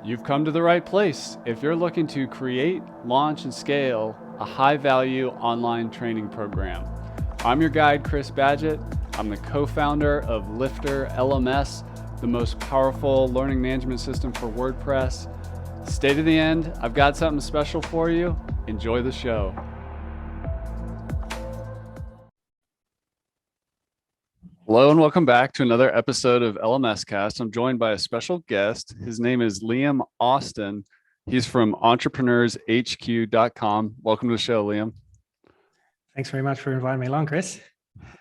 You've come to the right place if you're looking to create, launch, and scale a high-value online training program. I'm your guide, Chris Badgett. I'm the co-founder of LifterLMS, the most powerful learning management system for WordPress. Stay to the end. I've got something special for you. Enjoy the show. Hello and welcome back to another episode of LMS Cast. I'm joined by a special guest. His name is Liam Austin. He's from entrepreneurshq.com. Welcome to the show, Liam. Thanks very much for inviting me along, Chris.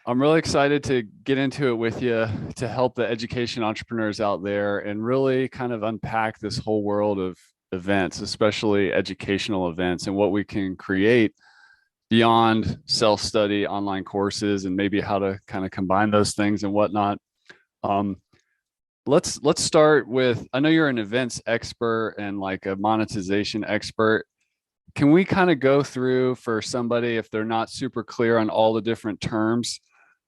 I'm really excited to get into it with you to help the education entrepreneurs out there and really kind of unpack this whole world of events, especially educational events, and what we can create beyond self-study online courses and maybe how to kind of combine those things and whatnot. Let's start with, I know you're an events expert and like a monetization expert. Can we kind of go through for somebody, if they're not super clear on all the different terms,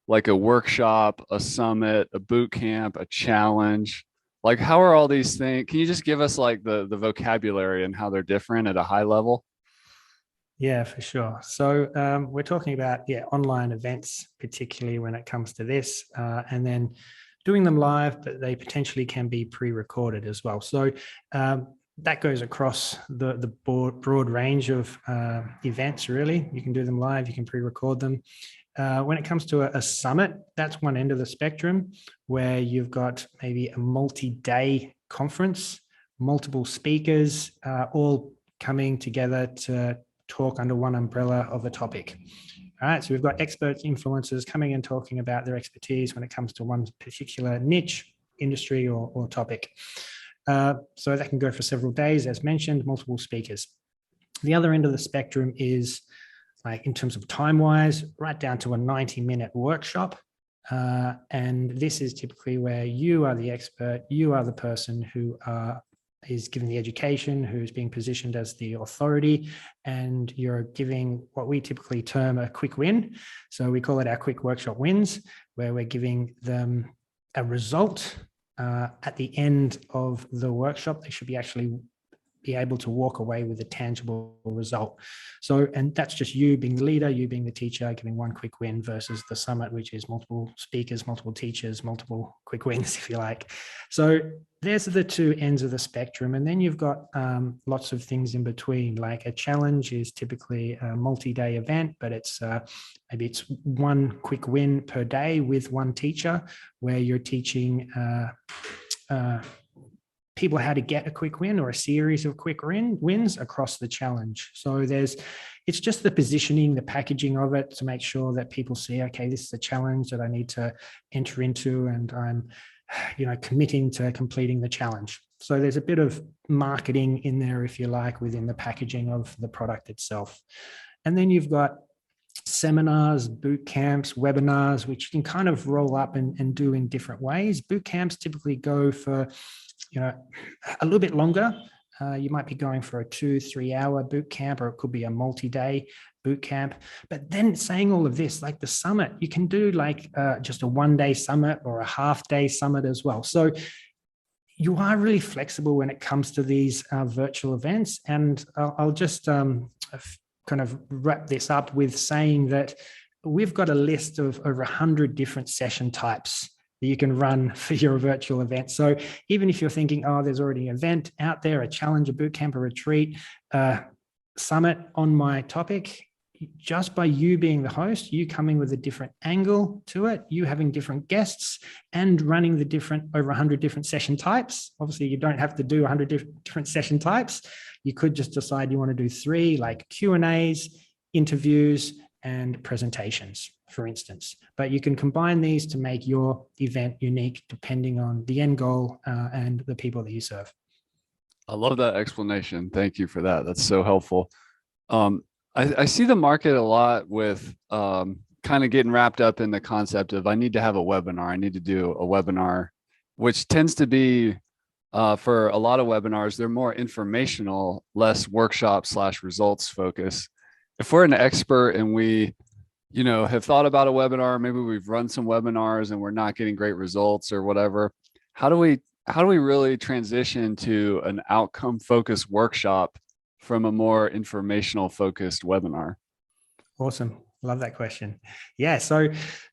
like a workshop, a summit, a boot camp, a challenge, like how are all these things? Can you just give us like the vocabulary and how they're different at a high level? Yeah, for sure. So we're talking about online events, particularly when it comes to this, and then doing them live, but they potentially can be pre-recorded as well. So that goes across the broad range of events, really. You can do them live, you can pre-record them. When it comes to a summit, that's one end of the spectrum where you've got maybe a multi-day conference, multiple speakers, all coming together to talk under one umbrella of a topic. All right, so we've got experts, influencers coming and talking about their expertise when it comes to one particular niche, industry, or topic. So that can go for several days, as mentioned, multiple speakers. The other end of the spectrum is, like in terms of time-wise, right down to a 90-minute workshop. And this is typically where you are the expert, you are the person who is giving the education, who's being positioned as the authority, and you're giving what we typically term a quick win. So we call it our quick workshop wins, where we're giving them a result at the end of the workshop. They should be able to walk away with a tangible result. So, and that's just you being the leader, you being the teacher, giving one quick win versus the summit, which is multiple speakers, multiple teachers, multiple quick wins, if you like. So there's the two ends of the spectrum. And then you've got lots of things in between. Like a challenge is typically a multi-day event, but it's maybe it's one quick win per day with one teacher, where you're teaching people how to get a quick win or a series of quick wins across the challenge. So it's just the positioning, the packaging of it to make sure that people see, okay, this is a challenge that I need to enter into, and I'm, committing to completing the challenge. So there's a bit of marketing in there, if you like, within the packaging of the product itself. And then you've got seminars, boot camps, webinars, which you can kind of roll up and do in different ways. Boot camps typically go for a little bit longer. You might be going for a 2-3 hour boot camp, or it could be a multi-day boot camp. But then saying all of this, like the summit, you can do like just a 1-day summit or a half-day summit as well. So you are really flexible when it comes to these virtual events. And I'll just kind of wrap this up with saying that we've got a list of over 100 different session types that you can run for your virtual event. So even if you're thinking, oh, there's already an event out there, a challenge, a boot camp, a retreat, summit on my topic, just by you being the host, you coming with a different angle to it, you having different guests and running the over 100 different session types. Obviously, you don't have to do 100 different session types. You could just decide you want to do 3, like Q&As, interviews, and presentations, for instance. But you can combine these to make your event unique depending on the end goal and the people that you serve. I love that explanation. Thank you for that. That's so helpful. I see the market a lot with kind of getting wrapped up in the concept of I need to have a webinar. I need to do a webinar, which tends to be for a lot of webinars, they're more informational, less workshop/results focus. If we're an expert and we, have thought about a webinar, maybe we've run some webinars and we're not getting great results or whatever, how do we how do we really transition to an outcome focused workshop from a more informational focused webinar? Awesome. Love that question. Yeah. So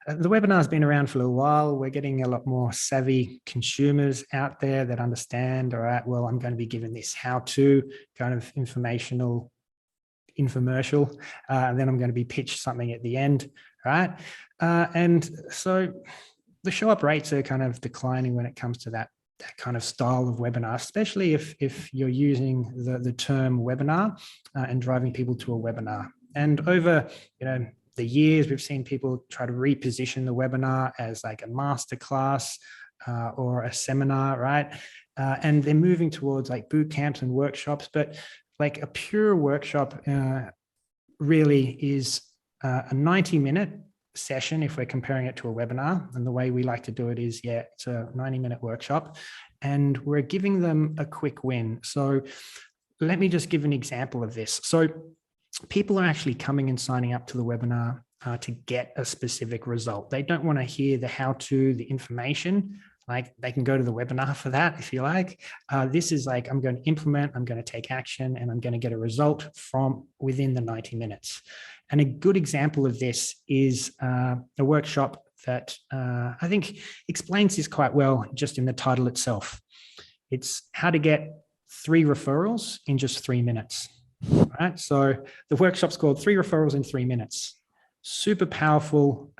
the webinar has been around for a little while. We're getting a lot more savvy consumers out there that understand, all right, well, I'm going to be given this how-to kind of informational infomercial, and then I'm going to be pitched something at the end, right? And so the show-up rates are kind of declining when it comes to that kind of style of webinar, especially if you're using the term webinar and driving people to a webinar. And over, the years, we've seen people try to reposition the webinar as like a masterclass or a seminar, right? And they're moving towards like boot camps and workshops, but like a pure workshop really is a 90-minute session if we're comparing it to a webinar. And the way we like to do it is, it's a 90-minute workshop and we're giving them a quick win. So let me just give an example of this. So people are actually coming and signing up to the webinar to get a specific result. They don't want to hear the how-to, the information. Like they can go to the webinar for that if you like. This is like, I'm going to implement, I'm going to take action, and I'm going to get a result from within the 90 minutes. And a good example of this is a workshop that I think explains this quite well just in the title itself. It's how to get 3 referrals in just 3 minutes. Right? So the workshop's called 3 referrals in 3 minutes. Super powerful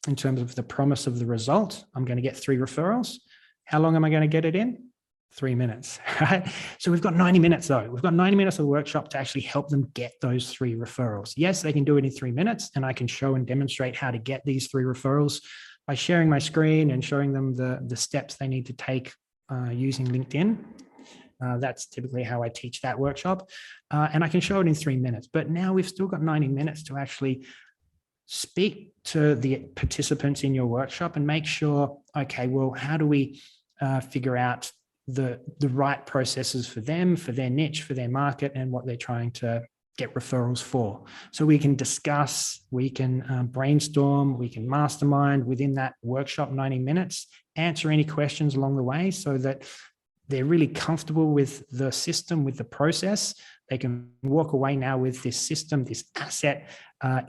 in terms of the promise of the result. I'm going to get 3 referrals. How long am I going to get it in? 3 minutes, right? So we've got 90 minutes though. We've got 90 minutes of the workshop to actually help them get those 3 referrals. Yes, they can do it in 3 minutes, and I can show and demonstrate how to get these 3 referrals by sharing my screen and showing them the steps they need to take using LinkedIn. That's typically how I teach that workshop. And I can show it in 3 minutes, but now we've still got 90 minutes to actually speak to the participants in your workshop and make sure, okay, well, how do we figure out the right processes for them, for their niche, for their market, and what they're trying to get referrals for. So we can discuss, we can brainstorm, we can mastermind within that workshop 90 minutes, answer any questions along the way so that they're really comfortable with the system, with the process. They can walk away now with this system, this asset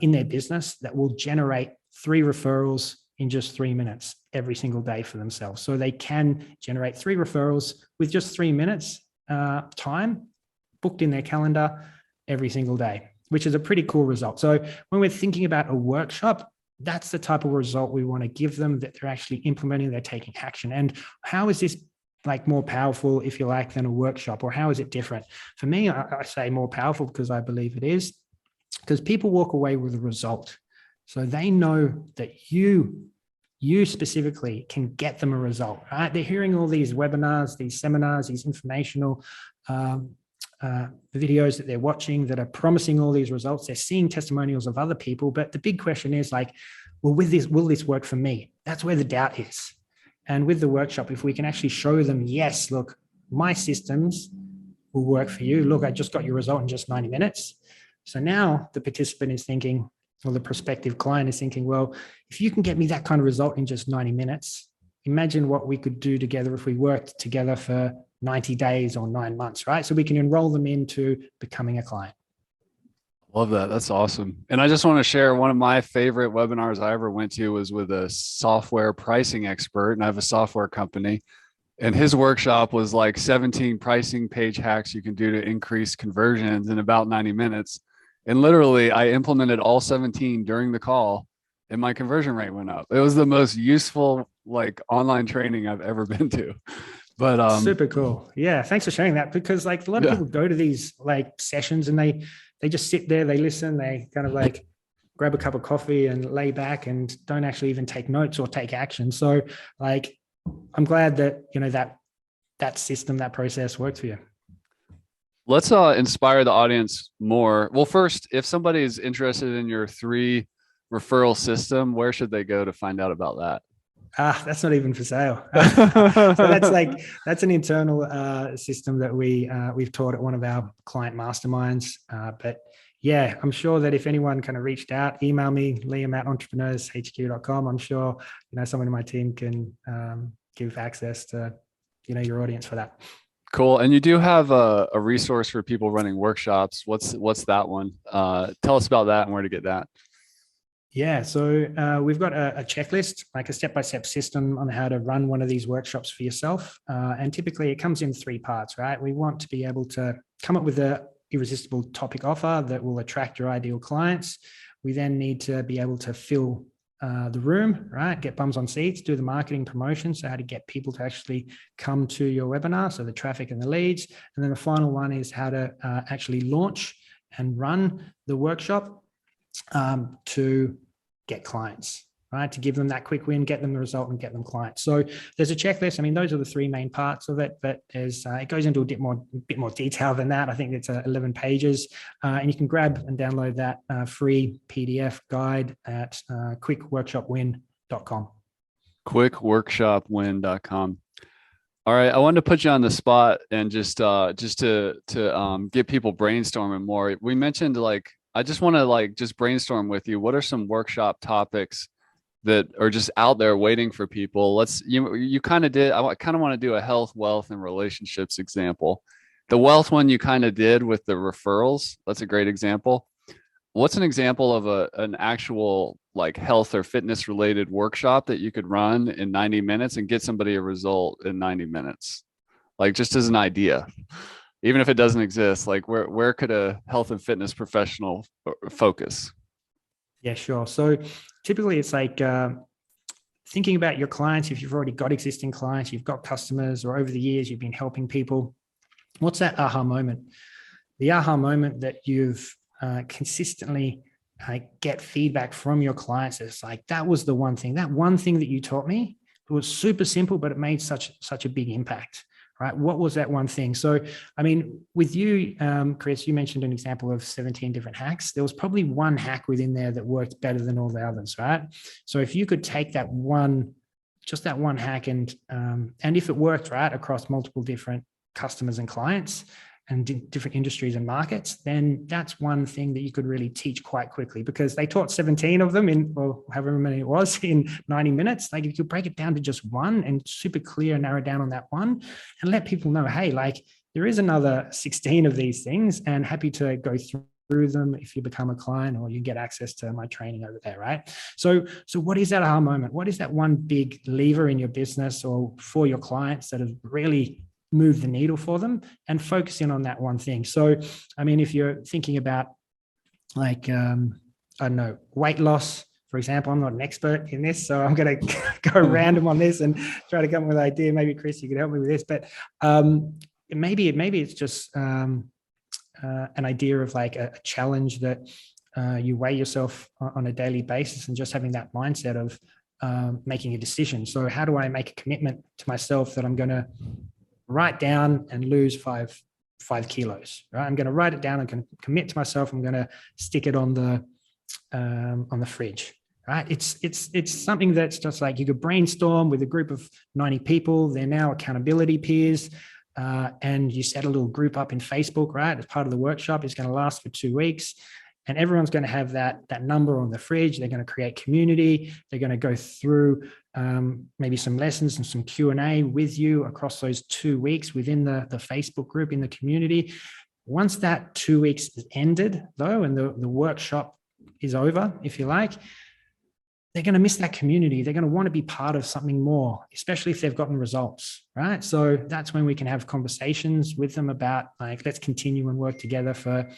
in their business that will generate 3 referrals in just 3 minutes every single day for themselves. So they can generate 3 referrals with just 3 minutes time booked in their calendar every single day, which is a pretty cool result. So when we're thinking about a workshop, that's the type of result we want to give them, that they're actually implementing, they're taking action. And how is this like more powerful, if you like, than a workshop, or how is it different? For me, I say more powerful because I believe it is, because people walk away with a result. So they know that you specifically can get them a result, right? They're hearing all these webinars, these seminars, these informational videos that they're watching that are promising all these results. They're seeing testimonials of other people, but the big question is like, well, will this work for me? That's where the doubt is. And with the workshop, if we can actually show them, yes, look, my systems will work for you. Look, I just got your result in just 90 minutes. So now the participant is thinking, or the prospective client is thinking, well, if you can get me that kind of result in just 90 minutes, imagine what we could do together if we worked together for 90 days or 9 months, right? So we can enroll them into becoming a client. Love that. That's awesome. And I just want to share one of my favorite webinars I ever went to was with a software pricing expert, and I have a software company, and his workshop was like 17 pricing page hacks you can do to increase conversions in about 90 minutes. And literally I implemented all 17 during the call and my conversion rate went up. It was the most useful like online training I've ever been to. But super cool. Yeah. Thanks for sharing that, because like a lot of people go to these like sessions and they just sit there, they listen, they kind of like grab a cup of coffee and lay back and don't actually even take notes or take action. So like, I'm glad that, that system, that process worked for you. Let's inspire the audience more. Well, first, if somebody is interested in your 3 referral system, where should they go to find out about that? That's not even for sale. So that's an internal system that we've taught at one of our client masterminds. But yeah, I'm sure that if anyone kind of reached out, email me, liam@entrepreneurshq.com. I'm sure, someone in my team can give access to your audience for that. Cool. And you do have a resource for people running workshops. What's that one? Tell us about that and where to get that. Yeah, so we've got a checklist, like a step-by-step system on how to run one of these workshops for yourself. And typically it comes in 3 parts, right? We want to be able to come up with a irresistible topic offer that will attract your ideal clients. We then need to be able to fill the room, right? Get bums on seats, do the marketing promotion. So how to get people to actually come to your webinar. So the traffic and the leads. And then the final one is how to actually launch and run the workshop to get clients, right? To give them that quick win, get them the result and get them clients. So there's a checklist. I mean, those are the 3 main parts of it, but it goes into a bit more detail than that. I think it's 11 pages and you can grab and download that free PDF guide at quickworkshopwin.com. Quickworkshopwin.com. All right, I wanted to put you on the spot and just to get people brainstorming more. We mentioned I just want to just brainstorm with you. What are some workshop topics that are just out there waiting for people? You kind of did. I kind of want to do a health, wealth, and relationships example. The wealth one you kind of did with the referrals. That's a great example. What's an example of an actual health or fitness related workshop that you could run in 90 minutes and get somebody a result in 90 minutes? Just as an idea. Even if it doesn't exist, where could a health and fitness professional focus? Yeah, sure. So typically it's thinking about your clients. If you've already got existing clients, you've got customers, or over the years you've been helping people, what's that aha moment? The aha moment that you've consistently get feedback from your clients. It's that was the one thing that you taught me. It was super simple, but it made such a big impact. Right? What was that one thing? So, I mean, with you, Chris, you mentioned an example of 17 different hacks. There was probably one hack within there that worked better than all the others, right? So if you could take that one hack and if it worked right across multiple different customers and clients and different industries and markets, then that's one thing that you could really teach quite quickly, because they taught 17 of them in, well, however many it was, in 90 minutes. If you could break it down to just one and super clear, narrow down on that one and let people know, hey, there is another 16 of these things, and happy to go through them if you become a client or you get access to my training over there, right? So what is that aha moment? What is that one big lever in your business or for your clients that have really move the needle for them, and focus in on that one thing? So, I mean, if you're thinking about I don't know, weight loss, for example, I'm not an expert in this, so I'm going to go random on this and try to come up with an idea. Maybe Chris, you could help me with this, but maybe it's just an idea of a challenge that you weigh yourself on a daily basis and just having that mindset of making a decision. So how do I make a commitment to myself that I'm going to write down and lose 5 kilos, right? I'm going to write it down. I'm going to commit to myself. I'm going to stick it on the fridge, right? It's something that's just you could brainstorm with a group of 90 people. They're now accountability peers. And you set a little group up in Facebook, right? As part of the workshop. It's going to last for 2 weeks. And everyone's going to have that number on the fridge. They're going to create community. They're going to go through maybe some lessons and some Q&A with you across those 2 weeks within the Facebook group in the community. Once that 2 weeks is ended, though, and the workshop is over, if you like, they're going to miss that community. They're going to want to be part of something more, especially if they've gotten results, right? So that's when we can have conversations with them about let's continue and work together for,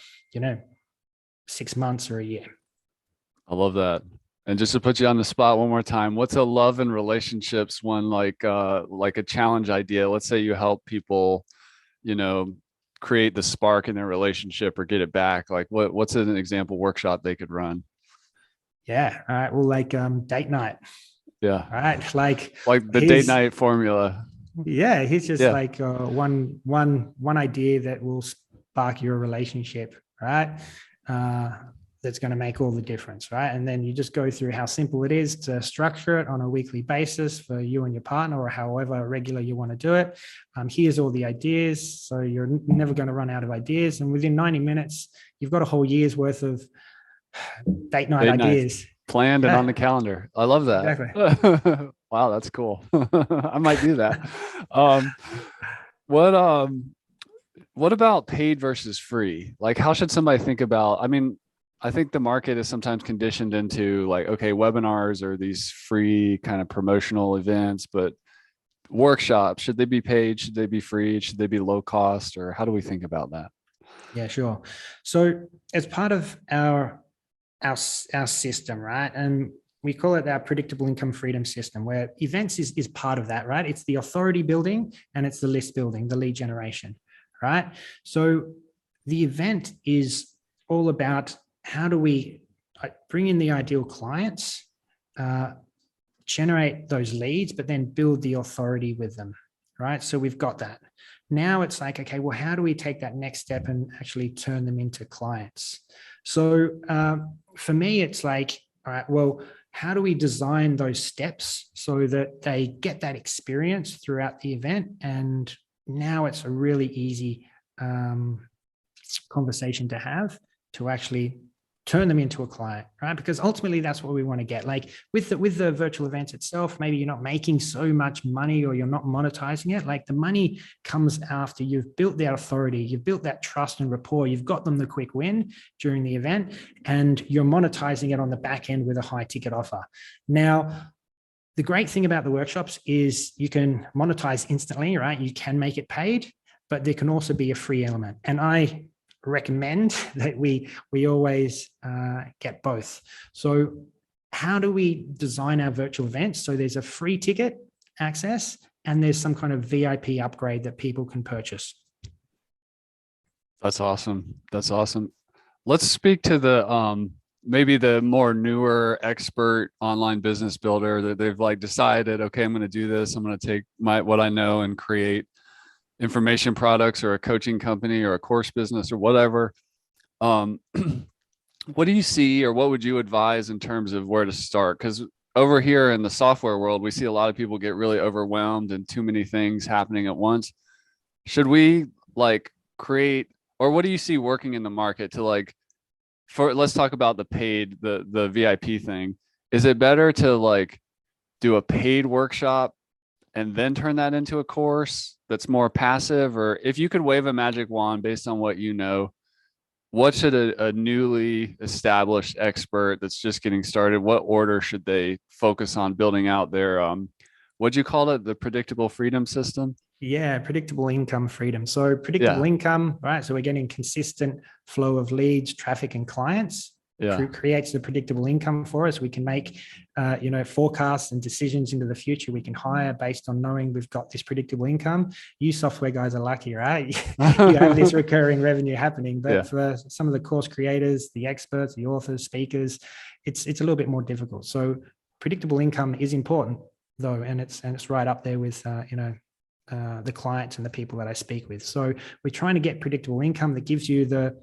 6 months or a year. I love that. And just to put you on the spot one more time, what's a love and relationships one, like a challenge idea? Let's say you help people, create the spark in their relationship or get it back. What's an example workshop they could run? Yeah. All right. Well, date night. Yeah. All right. Like the date night formula. Yeah. Here's just one idea that will spark your relationship, right? That's going to make all the difference, right? And then you just go through how simple it is to structure it on a weekly basis for you and your partner, or however regular you want to do it. Here's all the ideas. So you're never going to run out of ideas. And within 90 minutes, you've got a whole year's worth of date night ideas. Planned and on the calendar. I love that. Exactly. Wow, that's cool. I might do that. Um, what what about paid versus free? Like, how should somebody think about? I mean, I think the market is sometimes conditioned into like, okay, webinars are these free kind of promotional events, but workshops, should they be paid? Should they be free? Should they be low cost? Or how do we think about that? Yeah, sure. So as part of our system, right? And we call it our predictable income freedom system, where events is part of that, right? It's the authority building and it's the list building, the lead generation, right? So the event is all about how do we bring in the ideal clients, uh, generate those leads, but then build the authority with them, right? So we've got that. Now it's like, okay, well, how do we take that next step and actually turn them into clients? So for me, it's like, all right, well, how do we design those steps so that they get that experience throughout the event? And now it's a really easy conversation to have to actually turn them into a client, right? Because ultimately that's what we want to get. Like with the virtual events itself, maybe you're not making so much money or you're not monetizing it. Like the money comes after you've built that authority, you've built that trust and rapport, you've got them the quick win during the event, and you're monetizing it on the back end with a high ticket offer. Now, the great thing about the workshops is you can monetize instantly, right? You can make it paid, but there can also be a free element. And I recommend that we always get both. So how do we design our virtual events so there's a free ticket access and there's some kind of VIP upgrade that people can purchase? That's awesome. That's awesome. Let's speak to the maybe the more newer expert online business builder that they've like decided, okay, I'm going to do this. I'm going to take my what I know and create information products or a coaching company or a course business or whatever. Um, what do you see or what would you advise in terms of where to start? Because over here in the software world, we see a lot of people get really overwhelmed and too many things happening at once. Should we like create, or what do you see working in the market to like, for let's talk about the paid, the VIP thing. Is it better to like do a paid workshop and then turn that into a course that's more passive? Or if you could wave a magic wand based on what you know, what should a newly established expert that's just getting started, what order should they focus on building out their what'd you call it, the predictable freedom system? Yeah, predictable income freedom. So predictable Yeah, income, right? So we're getting consistent flow of leads, traffic, and clients. yeah. Creates the predictable income for us. We can make, forecasts and decisions into the future. We can hire based on knowing we've got this predictable income. You software guys are lucky, right? You have this recurring revenue happening. But Yeah. for some of the course creators, the experts, the authors, speakers, it's a little bit more difficult. So predictable income is important, though, and it's right up there with the clients and the people that I speak with. So we're trying to get predictable income that gives you the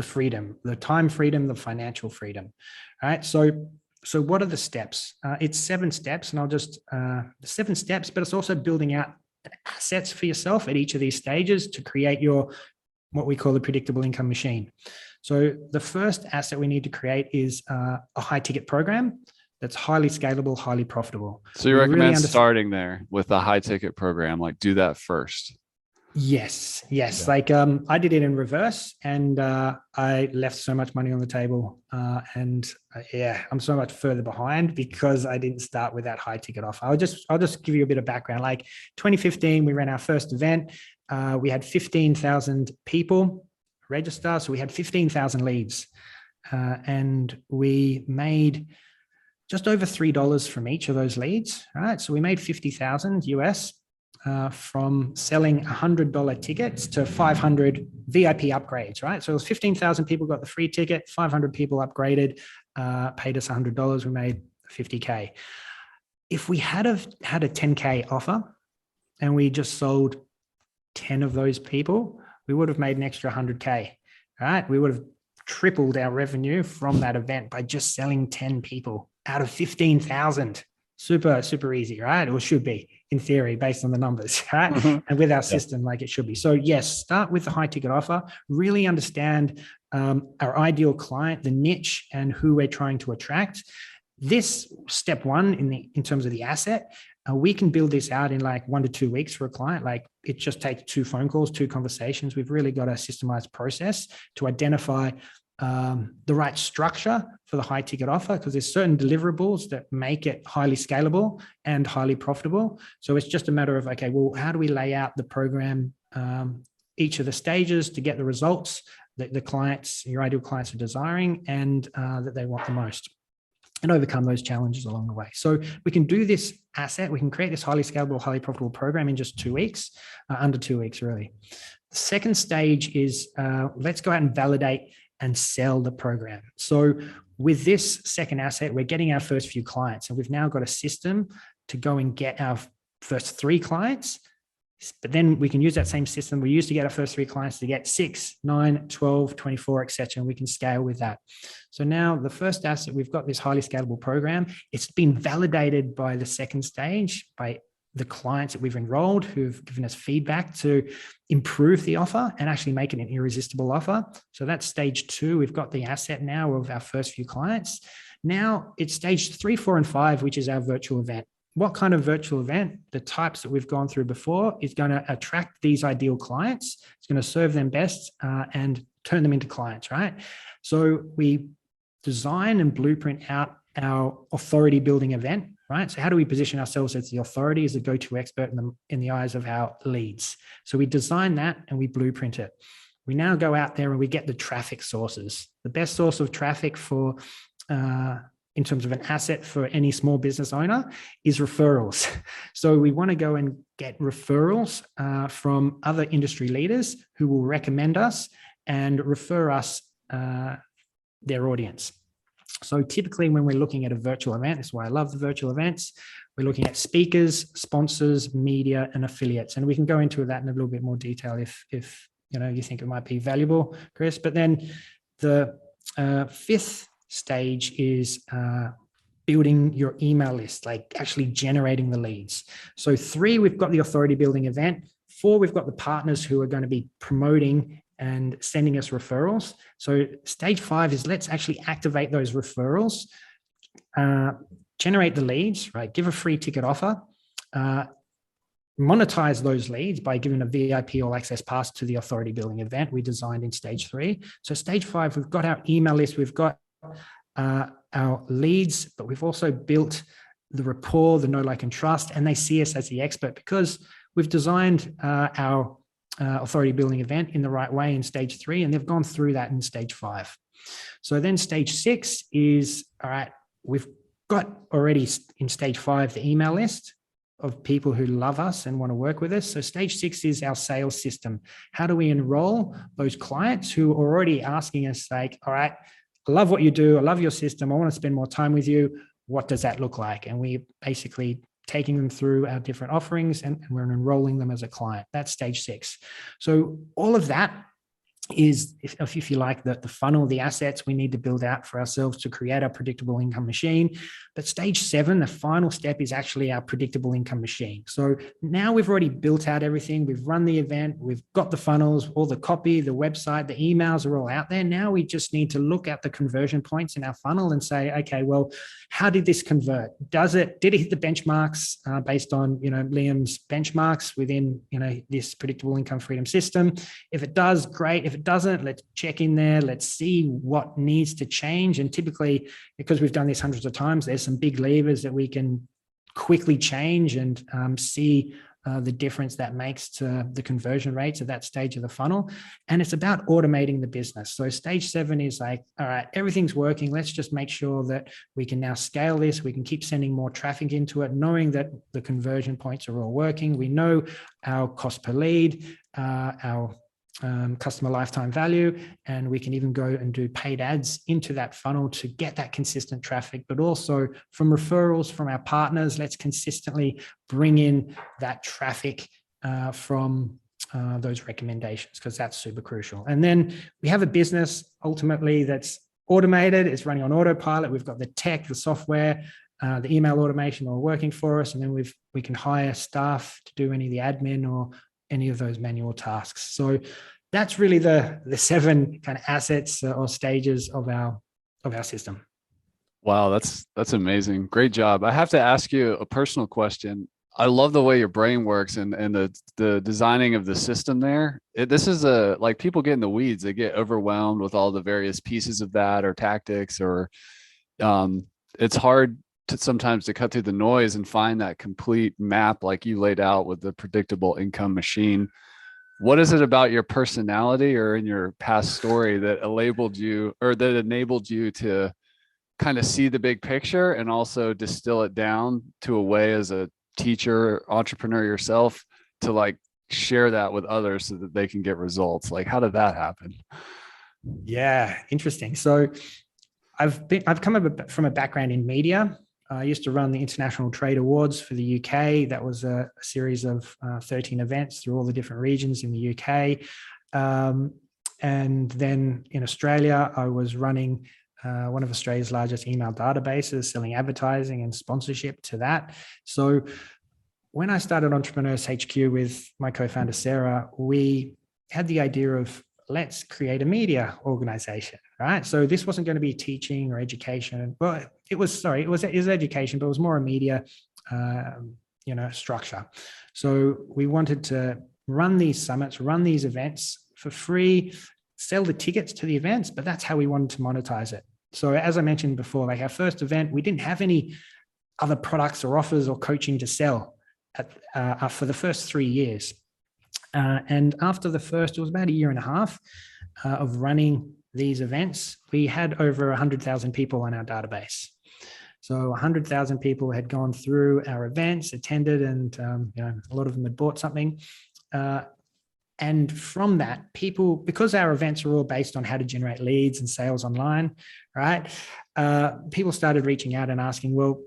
freedom, the time freedom, the financial freedom. All right. So what are the steps? It's 7 steps, and I'll just the 7 steps, but it's also building out assets for yourself at each of these stages to create your what we call the predictable income machine. So the first asset we need to create is a high ticket program that's highly scalable, highly profitable. So you recommend starting there with a high ticket program, like do that first. Yes. Yeah. Like I did it in reverse, and I left so much money on the table. I'm so much further behind because I didn't start with that high ticket offer. I'll just give you a bit of background. Like 2015, we ran our first event. We had 15,000 people register, so we had 15,000 leads, and we made just over $3 from each of those leads. Right. So we made 50,000 US. From selling $100 tickets to 500 VIP upgrades, right? So it was 15,000 people got the free ticket, 500 people upgraded, paid us $100. We made 50K. If we had a 10K offer and we just sold 10 of those people, we would have made an extra 100K, right? We would have tripled our revenue from that event by just selling 10 people out of 15,000. Super, super easy, right? Or should be in theory based on the numbers, right? Mm-hmm. And with our system, like it should be. So yes, start with the high ticket offer, really understand our ideal client, the niche and who we're trying to attract. This step 1 in terms of the asset, We can build this out in like 1 to 2 weeks for a client. Like it just takes 2 phone calls, 2 conversations. We've really got a systemized process to identify the right structure for the high ticket offer, because there's certain deliverables that make it highly scalable and highly profitable. So it's just a matter of, okay, well, how do we lay out the program, each of the stages to get the results that the clients, your ideal clients are desiring and that they want the most, and overcome those challenges along the way. So we can do this asset, we can create this highly scalable, highly profitable program in just 2 weeks, under 2 weeks, really. The second stage is let's go out and validate and sell the program. So with this second asset, we're getting our first few clients, and we've now got a system to go and get our first 3 clients. But then we can use that same system we used to get our first 3 clients to get 6, 9, 12, 24, etc. And we can scale with that. So now the first asset, we've got this highly scalable program. It's been validated by the second stage, by the clients that we've enrolled who've given us feedback to improve the offer and actually make it an irresistible offer. So that's stage 2. We've got the asset now of our first few clients. Now it's stage 3, 4, and 5, which is our virtual event. What kind of virtual event? The types that we've gone through before is going to attract these ideal clients. It's going to serve them best and turn them into clients, right? So we design and blueprint out our authority building event, right? So how do we position ourselves as the authority, as a go-to expert in the eyes of our leads? So we design that and we blueprint it. We now go out there and we get the traffic sources. The best source of traffic for in terms of an asset for any small business owner is referrals. So we want to go and get referrals from other industry leaders who will recommend us and refer us their audience. So typically when we're looking at a virtual event, that's why I love the virtual events, we're looking at speakers, sponsors, media, and affiliates. And we can go into that in a little bit more detail if you think it might be valuable, Chris. But then the 5th stage is building your email list, like actually generating the leads. So 3, we've got the authority building event. 4, we've got the partners who are going to be promoting and sending us referrals. So stage 5 is let's actually activate those referrals, generate the leads, right? Give a free ticket offer, monetize those leads by giving a VIP all access pass to the authority building event we designed in stage 3. So stage 5, we've got our email list, we've got our leads, but we've also built the rapport, the know, like, and trust, and they see us as the expert because we've designed our authority building event in the right way in stage 3, and they've gone through that in stage 5. So then stage 6 is, all right, we've got already in stage 5 the email list of people who love us and want to work with us. So stage 6 is our sales system. How do we enroll those clients who are already asking us, like, all right, I love what you do, I love your system, I want to spend more time with you. What does that look like? And we basically taking them through our different offerings and we're enrolling them as a client. That's stage 6. So all of that is, if you like, the funnel, the assets we need to build out for ourselves to create our predictable income machine. But stage 7, the final step, is actually our predictable income machine. So now we've already built out everything. We've run the event. We've got the funnels, all the copy, the website, the emails are all out there. Now we just need to look at the conversion points in our funnel and say, okay, well, how did this convert? Did it hit the benchmarks based on, Liam's benchmarks within, this predictable income freedom system? If it does, great. If it doesn't, let's check in there. Let's see what needs to change. And typically, because we've done this hundreds of times, there's some big levers that we can quickly change and see the difference that makes to the conversion rates at that stage of the funnel. And it's about automating the business. So stage 7 is like, all right, everything's working. Let's just make sure that we can now scale this. We can keep sending more traffic into it, knowing that the conversion points are all working. We know our cost per lead, our customer lifetime value, and we can even go and do paid ads into that funnel to get that consistent traffic, but also from referrals from our partners. Let's consistently bring in that traffic from those recommendations, because that's super crucial. And then we have a business ultimately that's automated. It's running on autopilot. We've got the tech, the software, the email automation all working for us, and then we can hire staff to do any of the admin or any of those manual tasks. So that's really the 7 kind of assets or stages of our system. Wow, that's amazing. Great job. I have to ask you a personal question. I love the way your brain works and the designing of the system there. This is a like people get in the weeds, they get overwhelmed with all the various pieces of that or tactics or um, it's hard to sometimes to cut through the noise and find that complete map like you laid out with the predictable income machine. What is it about your personality or in your past story that enabled you or that enabled you to kind of see the big picture and also distill it down to a way as a teacher, entrepreneur yourself to like share that with others so that they can get results? Like, how did that happen? Yeah, interesting. So I've come from a background in media. I used to run the International Trade Awards for the UK. That was a series of 13 events through all the different regions in the UK. And then in Australia, I was running one of Australia's largest email databases, selling advertising and sponsorship to that. So when I started Entrepreneurs HQ with my co-founder, Sarah, we had the idea of let's create a media organization, right? So this wasn't going to be teaching or education. Well, it was education, but it was more a media, structure. So we wanted to run these summits, run these events for free, sell the tickets to the events, but that's how we wanted to monetize it. So as I mentioned before, like our first event, we didn't have any other products or offers or coaching to sell for the first 3 years. And after the first, it was about a year and a half of running these events, we had over 100,000 people on our database. So 100,000 people had gone through our events, attended, and a lot of them had bought something. And from that, people, because our events are all based on how to generate leads and sales online, right? People started reaching out and asking, well,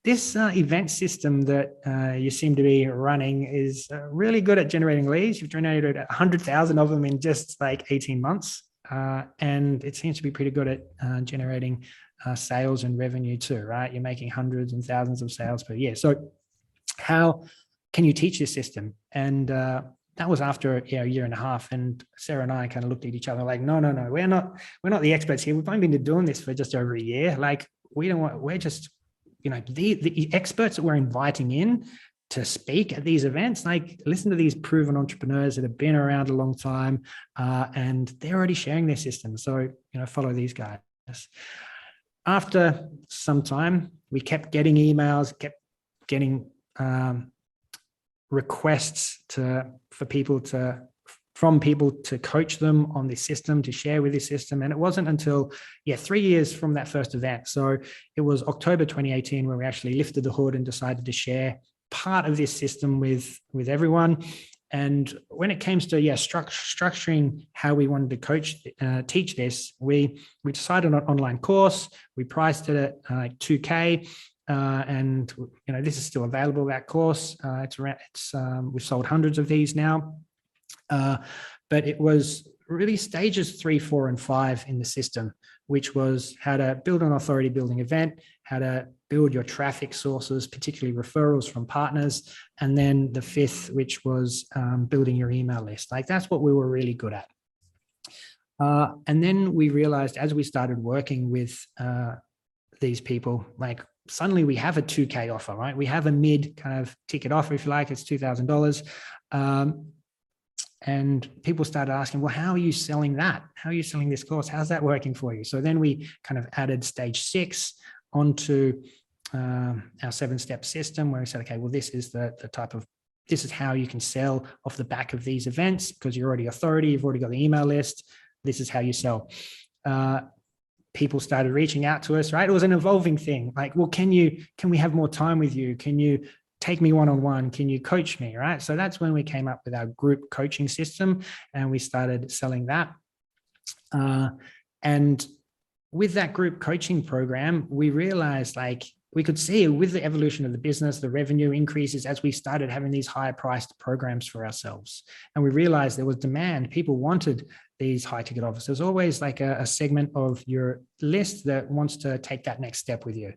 this event system that you seem to be running is really good at generating leads. You've generated 100,000 of them in just like 18 months. And it seems to be pretty good at generating sales and revenue too, right? You're making hundreds and thousands of sales per year. So how can you teach this system? And that was after a year and a half. And Sarah and I kind of looked at each other like, no, we're not the experts here. We've only been doing this for just over a year. Like we're just, the experts that we're inviting in to speak at these events, like listen to these proven entrepreneurs that have been around a long time and they're already sharing their system. So, follow these guys. After some time, we kept getting emails, kept getting requests from people to coach them on this system, to share with this system. And it wasn't until 3 years from that first event. So it was October 2018 where we actually lifted the hood and decided to share part of this system with everyone. And when it came to structuring how we wanted to teach this, we decided on an online course. We priced it at like $2,000. And this is still available, that course. We've sold hundreds of these now. But it was really stages 3, 4, and 5 in the system, which was how to build an authority building event, how to build your traffic sources, particularly referrals from partners. And then the 5th, which was building your email list. Like that's what we were really good at. And then we realized as we started working with these people, like suddenly we have a $2,000 offer, right? We have a mid kind of ticket offer, if you like, it's $2,000. And people started asking, well, how are you selling that? How are you selling this course? How's that working for you? So then we kind of added stage 6 onto our 7-step system where we said, okay, well, this is this is how you can sell off the back of these events because you're already authority, you've already got the email list. This is how you sell. People started reaching out to us, right? It was an evolving thing. Like, well, can we have more time with you? Can you take me one-on-one? Can you coach me, right? So that's when we came up with our group coaching system and we started selling that. And with that group coaching program, we realized like we could see with the evolution of the business, the revenue increases as we started having these higher priced programs for ourselves. And we realized there was demand. People wanted these high ticket offers. There's always like a segment of your list that wants to take that next step with you.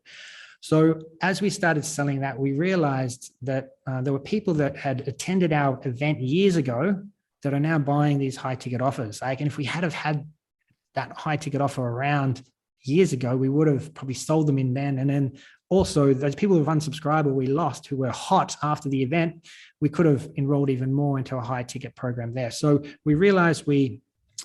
So as we started selling that, we realized that there were people that had attended our event years ago that are now buying these high ticket offers. Like, and if we had have had that high ticket offer around years ago, we would have probably sold them in then. And then also those people who've unsubscribed or we lost, who were hot after the event, we could have enrolled even more into a high ticket program there. So we realized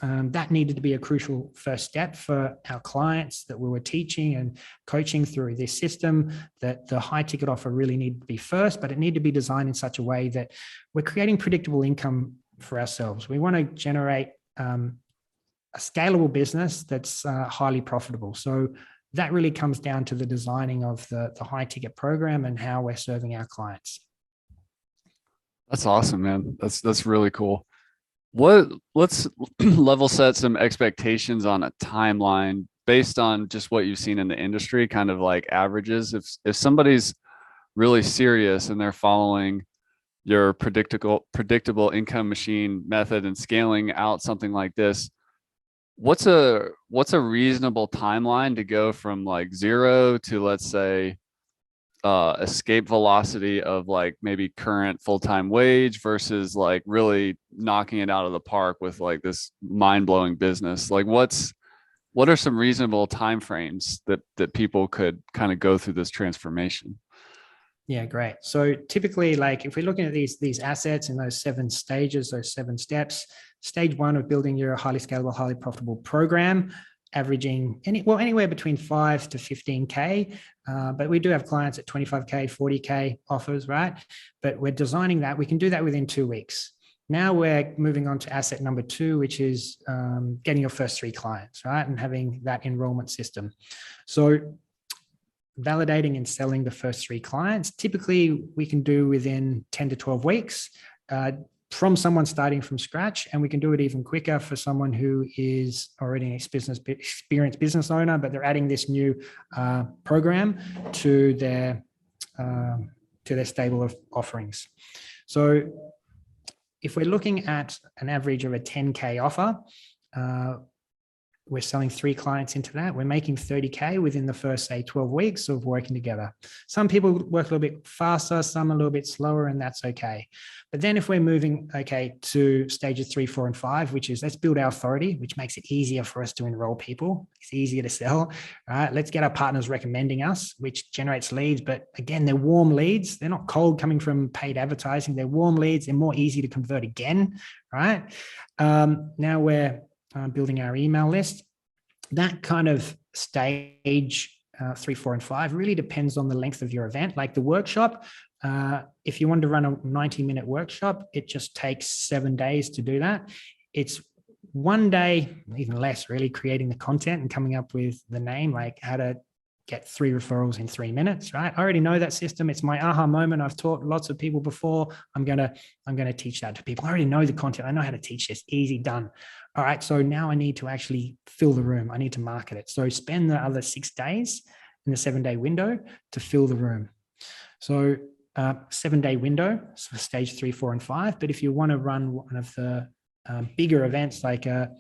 that needed to be a crucial first step for our clients that we were teaching and coaching through this system, that the high ticket offer really needed to be first, but it needed to be designed in such a way that we're creating predictable income for ourselves. We want to generate a scalable business that's highly profitable. So that really comes down to the designing of the high ticket program and how we're serving our clients. That's awesome, man. That's really cool. Let's level set some expectations on a timeline based on just what you've seen in the industry, kind of like averages. If somebody's really serious and they're following your predictable income machine method and scaling out something like this, what's a reasonable timeline to go from like 0 to, let's say, escape velocity of like maybe current full-time wage versus like really knocking it out of the park with like this mind-blowing business? Like what are some reasonable timeframes that people could kind of go through this transformation? Yeah, great. So typically, like if we're looking at these assets in those 7 stages, those 7 steps, stage 1 of building your highly scalable, highly profitable program, averaging anywhere between 5 to 15K. But we do have clients at 25K, 40K offers, right? But we're designing that. We can do that within 2 weeks. Now we're moving on to asset number 2, which is getting your first 3 clients, right? And having that enrollment system. So validating and selling the first 3 clients, typically we can do within 10 to 12 weeks from someone starting from scratch. And we can do it even quicker for someone who is already an experienced business owner, but they're adding this new program to their stable of offerings. So if we're looking at an average of a 10K offer, we're selling 3 clients into that. We're making 30K within the first, say, 12 weeks of working together. Some people work a little bit faster, some a little bit slower, and that's okay. But then if we're moving, to stages 3, 4, and 5, which is let's build our authority, which makes it easier for us to enroll people. It's easier to sell, right? Let's get our partners recommending us, which generates leads. But again, they're warm leads. They're not cold coming from paid advertising. They're warm leads. They're more easy to convert again, right? Now we're building our email list. That kind of stage 3, 4, and 5 really depends on the length of your event. Like the workshop, if you want to run a 90-minute workshop, it just takes 7 days to do that. It's 1 day, even less really, creating the content and coming up with the name, like how to get 3 referrals in 3 minutes, right? I already know that system. It's my aha moment. I've taught lots of people before. I'm gonna teach that to people. I already know the content. I know how to teach this. Easy, done. All right, so now I need to actually fill the room. I need to market it. So spend the other 6 days in the 7-day window to fill the room. So 7-day window, so stage 3, 4, and 5. But if you want to run one of the bigger events like a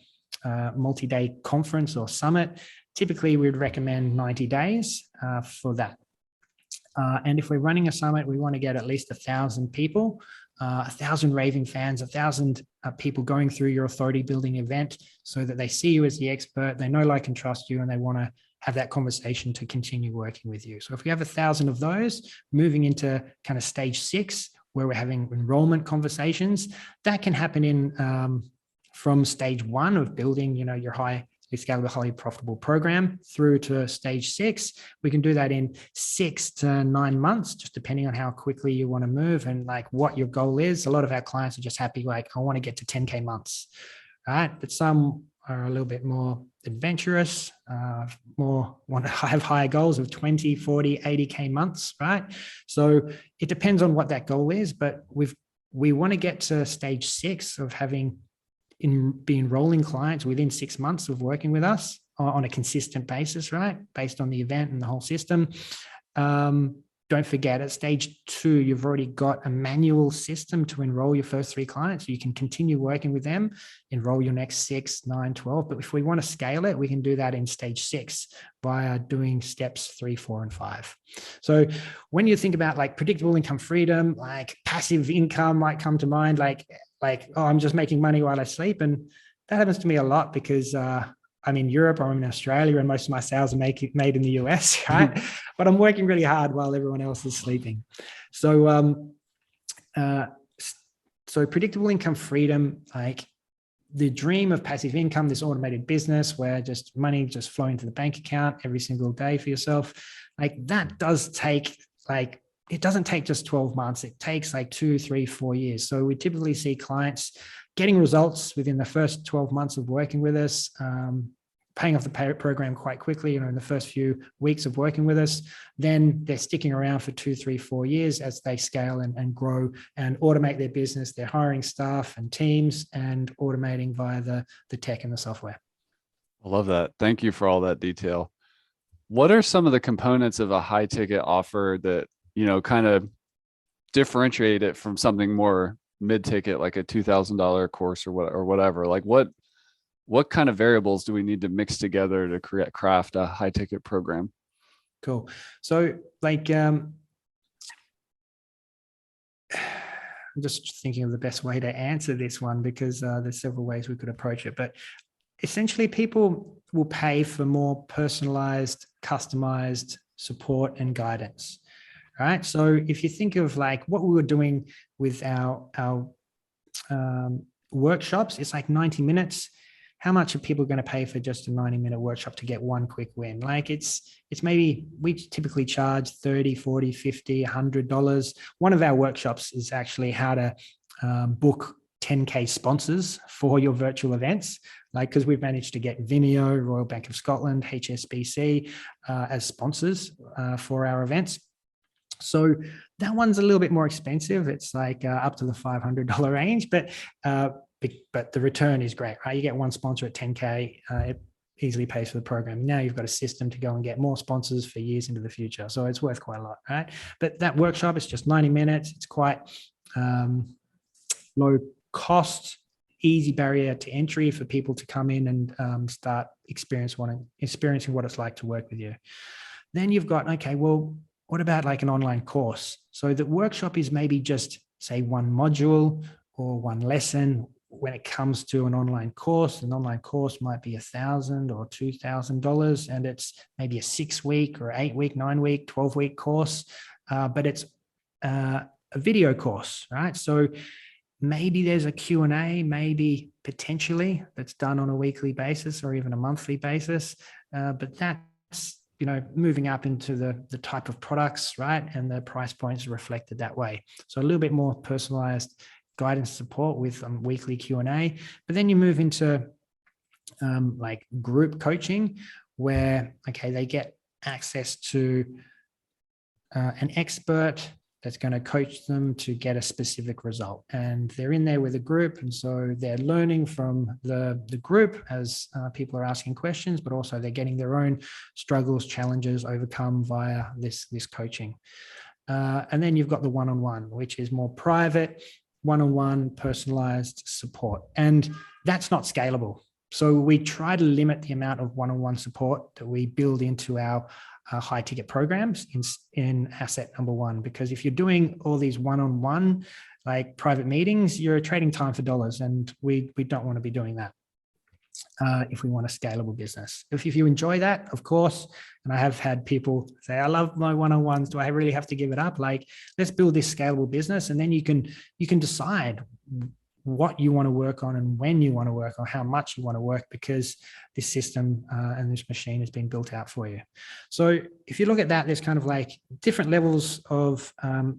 multi-day conference or summit, typically we'd recommend 90 days for that. And if we're running a summit, we want to get at least 1,000 people, 1,000 raving fans, 1,000 people going through your authority building event so that they see you as the expert, they know, like, and trust you, and they want to have that conversation to continue working with you. So if we have 1,000 of those, moving into kind of stage 6, where we're having enrollment conversations, that can happen in from stage 1 of building, your high scalable, highly profitable program through to stage 6. We can do that in 6 to 9 months, just depending on how quickly you want to move and like what your goal is. A lot of our clients are just happy, like, I want to get to 10K months, right? But some are a little bit more adventurous, more want to have higher goals of 20, 40, 80K months, right? So it depends on what that goal is, but we want to get to stage 6 of be enrolling clients within 6 months of working with us on a consistent basis, right? Based on the event and the whole system. Don't forget, at stage 2, you've already got a manual system to enroll your first 3 clients. So you can continue working with them, enroll your next 6, 9, 12. But if we want to scale it, we can do that in stage 6 via doing steps 3, 4, and 5. So when you think about like predictable income freedom, like passive income might come to mind, like, oh, I'm just making money while I sleep. And that happens to me a lot because I'm in Europe or I'm in Australia and most of my sales are made in the US, right? But I'm working really hard while everyone else is sleeping. So, so predictable income freedom, like the dream of passive income, this automated business where just money just flowing to the bank account every single day for yourself, like that does take like, it doesn't take just 12 months. It takes like 2, 3, 4 years. So we typically see clients getting results within the first 12 months of working with us, paying off the program quite quickly, in the first few weeks of working with us. Then they're sticking around for 2, 3, 4 years as they scale and grow and automate their business. They're hiring staff and teams and automating via the tech and the software. I love that. Thank you for all that detail. What are some of the components of a high ticket offer that, kind of differentiate it from something more mid-ticket, like a $2,000 course or whatever? Like what kind of variables do we need to mix together to craft a high ticket program? Cool. So like, I'm just thinking of the best way to answer this one because there's several ways we could approach it. But essentially, people will pay for more personalized, customized support and guidance, right? So if you think of like what we were doing with our workshops, it's like 90 minutes. How much are people going to pay for just a 90-minute workshop to get one quick win? Like it's maybe we typically charge $30, $40, $50, $100. One of our workshops is actually how to book 10K sponsors for your virtual events, like because we've managed to get Vimeo, Royal Bank of Scotland, HSBC as sponsors for our events. So that one's a little bit more expensive. It's like up to the $500 range, but the return is great, right? You get one sponsor at 10K, it easily pays for the program. Now you've got a system to go and get more sponsors for years into the future. So it's worth quite a lot, right? But that workshop is just 90 minutes. It's quite low cost, easy barrier to entry for people to come in and start experiencing what it's like to work with you. Then you've got, okay, well, what about like an online course? So the workshop is maybe just say one module or one lesson. When it comes to an online course might be $1,000 or $2,000, and it's maybe a 6-week or 8-week, 9-week, 12-week course, but it's a video course, right? So maybe there's a Q&A, maybe potentially that's done on a weekly basis or even a monthly basis, but that's moving up into the type of products, right? And the price points are reflected that way. So a little bit more personalized guidance support with weekly Q&A. But then you move into like group coaching where, okay, they get access to an expert that's going to coach them to get a specific result. And they're in there with a group. And so they're learning from the group as people are asking questions, but also they're getting their own struggles, challenges overcome via this coaching. And then you've got the one-on-one, which is more private, one-on-one personalized support. And that's not scalable. So we try to limit the amount of one-on-one support that we build into our high ticket programs in asset number one, because if you're doing all these one-on-one like private meetings, you're trading time for dollars, and we don't want to be doing that if we want a scalable business. If you enjoy that, of course, and I have had people say, I love my one-on-ones, do I really have to give it up? Like, let's build this scalable business, and then you can decide what you want to work on and when you want to work on, how much you want to work, because this system and this machine has been built out for you. So if you look at that, there's kind of like different levels of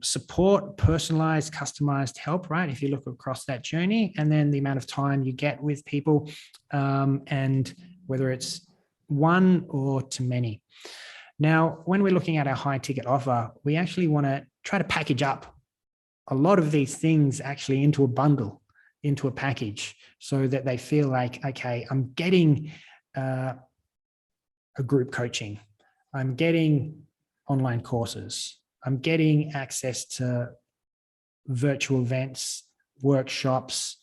support, personalized, customized help, right? If you look across that journey, and then the amount of time you get with people, and whether it's one or to many. Now, when we're looking at our high ticket offer, we actually want to try to package up a lot of these things actually into a bundle, into a package, so that they feel like, okay, I'm getting a group coaching, I'm getting online courses, I'm getting access to virtual events, workshops,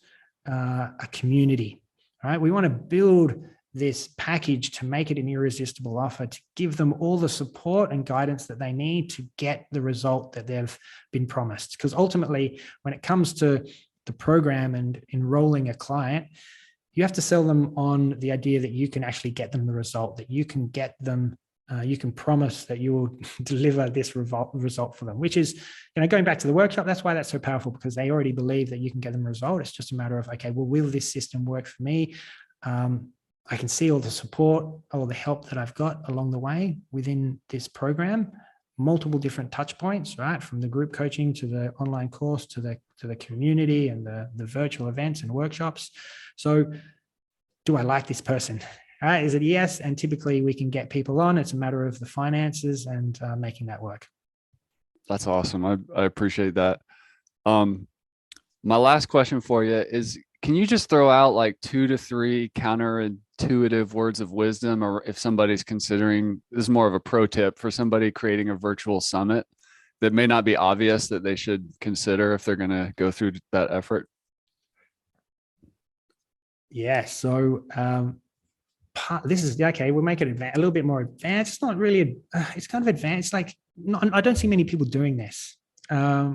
a community, right? We want to build this package to make it an irresistible offer, to give them all the support and guidance that they need to get the result that they've been promised. Because ultimately, when it comes to the program and enrolling a client, you have to sell them on the idea that you can actually get them the result, that you can get them, you can promise that you will deliver this result for them, which is, going back to the workshop, that's why that's so powerful, because they already believe that you can get them a result. It's just a matter of, okay, well, will this system work for me? I can see all the support, all the help that I've got along the way within this program, multiple different touch points, right? From the group coaching to the online course to the community and the virtual events and workshops. So do I like this person? All right, is it yes? And typically we can get people on. It's a matter of the finances and making that work. That's awesome. I appreciate that. My last question for you is, can you just throw out like 2 to 3 counterintuitive words of wisdom, or if somebody's considering, this is more of a pro tip for somebody creating a virtual summit that may not be obvious that they should consider if they're going to go through that effort? Yeah. So this is okay. We'll make it a little bit more advanced. It's not really, it's kind of advanced. Like, I don't see many people doing this,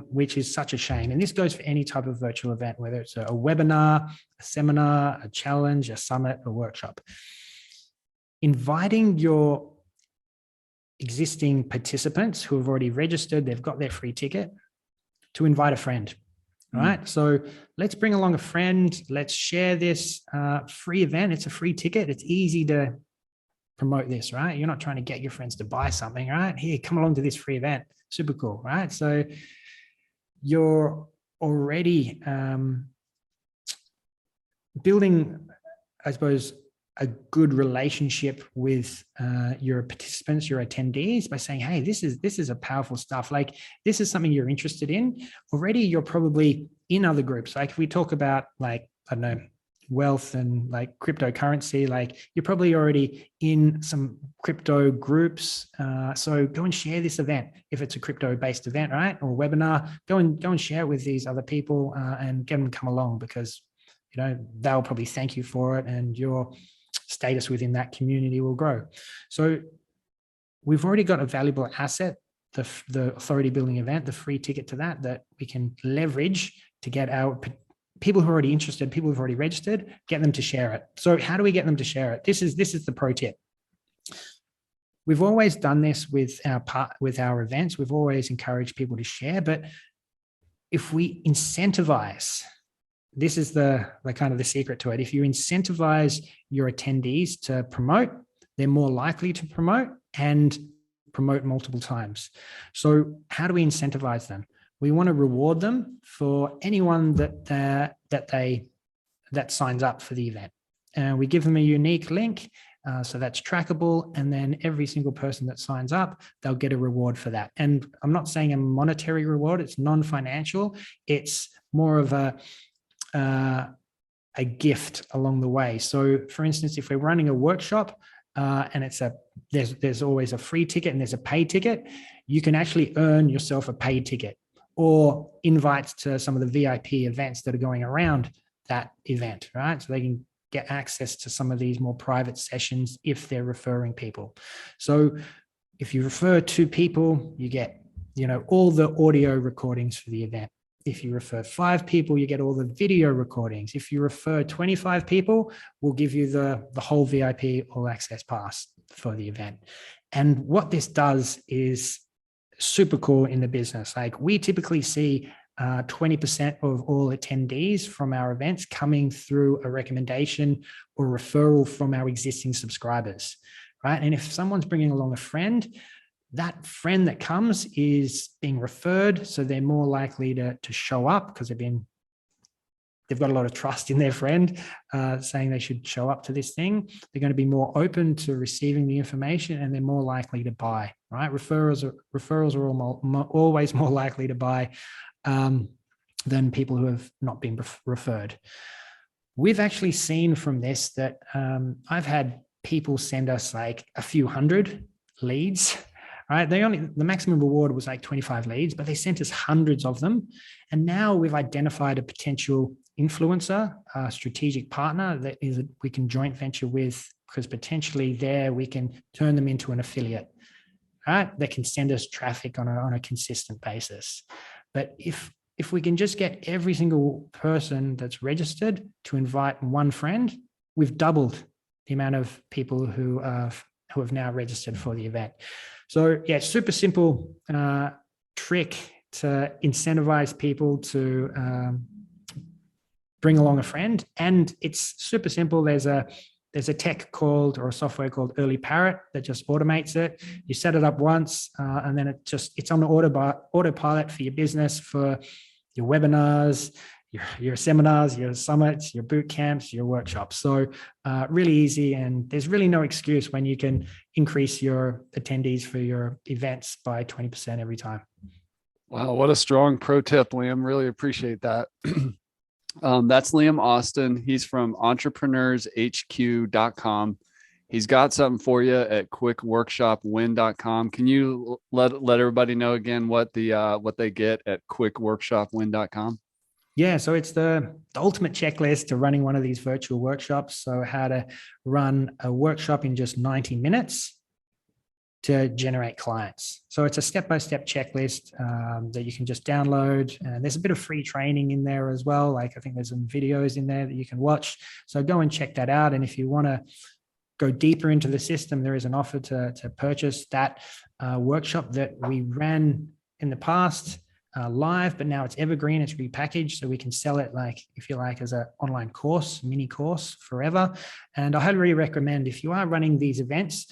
which is such a shame. And this goes for any type of virtual event, whether it's a webinar, a seminar, a challenge, a summit, a workshop. Inviting your existing participants who have already registered, they've got their free ticket, to invite a friend. All right. So let's bring along a friend. Let's share this free event. It's a free ticket. It's easy to promote this, right? You're not trying to get your friends to buy something, right? Here, come along to this free event. Super cool, right? So you're already building, I suppose, a good relationship with your participants, your attendees, by saying, hey, this is a powerful stuff. Like, this is something you're interested in. Already you're probably in other groups. Like, if we talk about, like, I don't know, wealth and like cryptocurrency, like, you're probably already in some crypto groups. So go and share this event. If it's a crypto-based event, right? Or webinar, go and share it with these other people and get them to come along, because, they'll probably thank you for it, and your status within that community will grow. So we've already got a valuable asset, the authority building event, the free ticket to that we can leverage to get our people who are already interested, people who've already registered, get them to share it. So how do we get them to share it? This is the pro tip. We've always done this with our events. We've always encouraged people to share, but if we incentivize, this is the kind of the secret to it. If you incentivize your attendees to promote, they're more likely to promote and promote multiple times. So how do we incentivize them? We want to reward them for anyone that signs up for the event. We give them a unique link, so that's trackable, and then every single person that signs up, they'll get a reward for that. And I'm not saying a monetary reward; it's non-financial. It's more of a gift along the way. So, for instance, if we're running a workshop and there's always a free ticket and there's a paid ticket, you can actually earn yourself a paid ticket or invites to some of the VIP events that are going around that event, right? So they can get access to some of these more private sessions if they're referring people. So if you refer 2 people, you get, all the audio recordings for the event. If you refer 5 people, you get all the video recordings. If you refer 25 people, we'll give you the whole VIP all access pass for the event. And what this does is super cool in the business. Like, we typically see 20% of all attendees from our events coming through a recommendation or referral from our existing subscribers, right? And if someone's bringing along a friend, that friend that comes is being referred, so they're more likely to show up because they've got a lot of trust in their friend saying they should show up to this thing. They're going to be more open to receiving the information, and they're more likely to buy, right? Referrals are always more likely to buy than people who have not been referred. We've actually seen from this that I've had people send us like a few hundred leads. Right? The maximum reward was like 25 leads, but they sent us hundreds of them. And now we've identified a potential influencer, a strategic partner that we can joint venture with, because potentially there we can turn them into an affiliate, right? That can send us traffic on a consistent basis. But if we can just get every single person that's registered to invite one friend, we've doubled the amount of people who have now registered for the event. So yeah, super simple trick to incentivize people to bring along a friend. And it's super simple. There's a tech called, or a software called Early Parrot that just automates it. You set it up once and then it's on the autopilot for your business, for your webinars, your seminars, your summits, your boot camps, your workshops. So really easy, and there's really no excuse when you can increase your attendees for your events by 20% every time. Wow, what a strong pro tip, Liam. Really appreciate that. That's Liam Austin. He's from entrepreneurshq.com. He's got something for you at quickworkshopwin.com. Can you let everybody know again what they get at quickworkshopwin.com? Yeah, so it's the ultimate checklist to running one of these virtual workshops. So how to run a workshop in just 90 minutes to generate clients. So it's a step-by-step checklist that you can just download. And there's a bit of free training in there as well. Like I think there's some videos in there that you can watch. So go and check that out. And if you want to go deeper into the system, there is an offer to purchase that workshop that we ran in the past live, but now it's evergreen, it's repackaged, so we can sell it, like, if you like, as an online course, mini course forever. And I highly recommend, if you are running these events,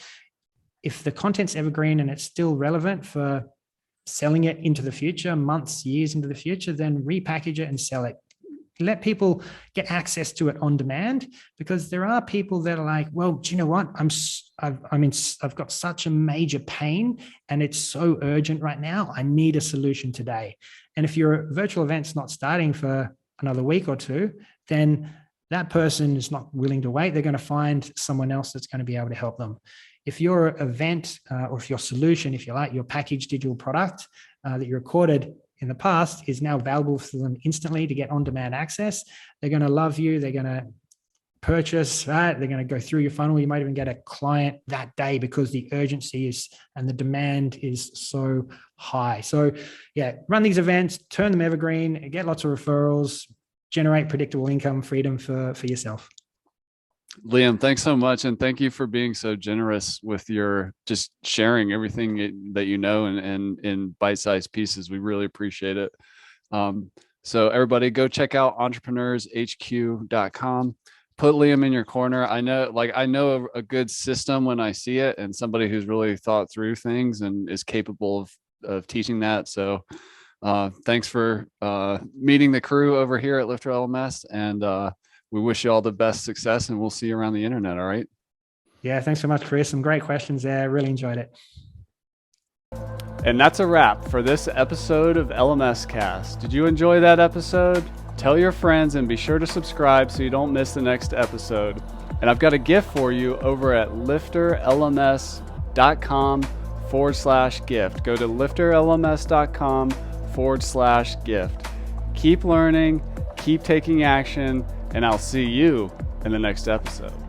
if the content's evergreen and it's still relevant for selling it into the future, months, years into the future, then repackage it and sell it. Let people get access to it on demand, because there are people that are like, well, do you know what? I've got such a major pain and it's so urgent right now. I need a solution today. And if your virtual event's not starting for another week or two, then that person is not willing to wait. They're going to find someone else that's going to be able to help them. If your event or if your solution, if you like, your packaged digital product that you recorded in the past is now available for them instantly to get on-demand access, they're going to love you. They're going to purchase, right? They're going to go through your funnel. You might even get a client that day because the urgency is and the demand is so high. So yeah, run these events, turn them evergreen, get lots of referrals, generate predictable income freedom for yourself. Liam, thanks so much. And thank you for being so generous with your just sharing everything that you know and in bite-sized pieces. We really appreciate it. So everybody go check out entrepreneurshq.com. Put Liam in your corner. I know a good system when I see it, and somebody who's really thought through things and is capable of teaching that. So thanks for meeting the crew over here at LifterLMS, and we wish you all the best success, and we'll see you around the internet. All right. Yeah. Thanks so much, Chris. Some great questions there. Really enjoyed it. And that's a wrap for this episode of LMS Cast. Did you enjoy that episode? Tell your friends and be sure to subscribe so you don't miss the next episode. And I've got a gift for you over at LifterLMS.com/gift. Go to LifterLMS.com/gift. Keep learning, keep taking action, and I'll see you in the next episode.